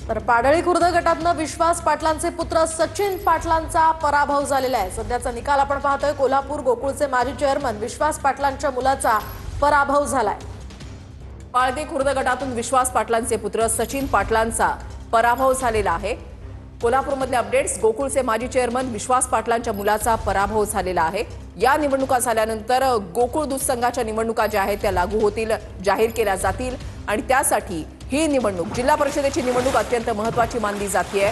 तर पाडळी खुर्द गटातनं विश्वास पाटलांचे पुत्र सचिन पाटलांचा पराभव झालेला आहे। सध्याचा निकाल आपण पाहतोय। कोल्हापूर गोकुळचे माजी चेअरमन विश्वास पाटलांच्या मुलाचा पराभव झालाय। पाळदी खुर्द गटातून विश्वास पाटलांचे पुत्र सचिन पाटलांचा पराभव झालेला आहे। कोल्हापूरमधले अपडेट्स। गोकुळचे माजी चेअरमन विश्वास पाटलांच्या मुलाचा पराभव झालेला आहे। या निवडणुका झाल्यानंतर गोकुळ दूध संघाच्या निवडणुका ज्या आहेत त्या लागू होतील, जाहीर केल्या जातील आणि त्यासाठी ही निवडणूक जिल्हा परिषदेची निवडणूक अत्यंत महत्त्वाची मानली जाते।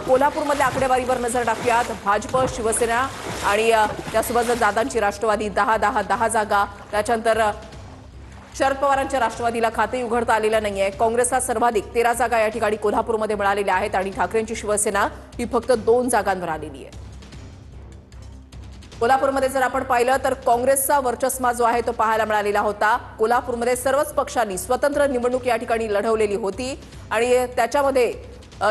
कोल्हापूरमधल्या आकडेवारीवर नजर टाकूयात। भाजप, शिवसेना आणि त्यासोबत दादांची राष्ट्रवादी 10 जागा, त्याच्यानंतर शरद पवारांच्या राष्ट्रवादीला खाते उघडता आलेलं नाहीये। काँग्रेसला सर्वाधिक 13 जागा या ठिकाणी कोल्हापूरमध्ये मिळालेल्या आहेत आणि ठाकरेंची शिवसेना ही फक्त 2 जागांवर आलेली आहे। कोल्हापूरमध्ये जर आपण पाहिलं तर काँग्रेसचा वर्चस्व जो आहे तो पाहायला मिळालेला होता। कोल्हापूरमध्ये सर्वच पक्षांनी स्वतंत्र निवडणूक या ठिकाणी लढवलेली होती आणि त्याच्यामध्ये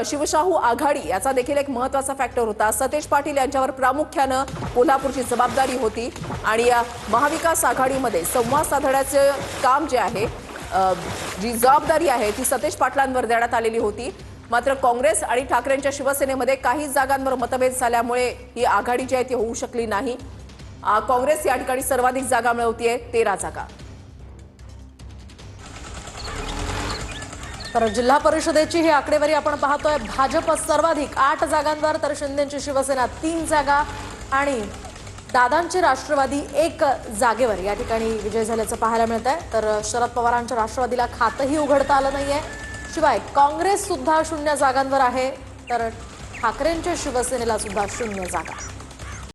शिवशाहू आघाडी याचा देखील एक महत्त्वाचा फॅक्टर होता। सतेज पाटील यांच्यावर प्रामुख्याने कोल्हापूरची जबाबदारी होती आणि महाविकास आघाडीमध्ये संवाद साधण्याचे काम जे आहे, जी जबाबदारी आहे ती सतेज पाटलांवर देण्यात आलेली होती। मात्र काँग्रेस आणि ठाकरेंच्या शिवसेनेमध्ये काही जागांवर मतभेद झाल्यामुळे ही आघाडी जी आहे ती होऊ शकली नाही। काँग्रेस या ठिकाणी सर्वाधिक जागा मिळवतीये, 13 जागा। तर जिल्हा परिषदेची ही आकडेवारी आपण पाहतोय। भाजप सर्वाधिक 8 जागांवर, तर शिंदेची शिवसेना 3 जागा आणि दादांची राष्ट्रवादी 1 जागेवर या ठिकाणी विजय झाल्याचं पाहायला मिळत आहे। तर शरद पवारांच्या राष्ट्रवादीला खातंही उघडता आलं नाहीये। शिवाय काँग्रेस सुद्धा 0 जागांवर आहे, तर ठाकरेंच्या शिवसेनेला सुद्धा 0 जागा।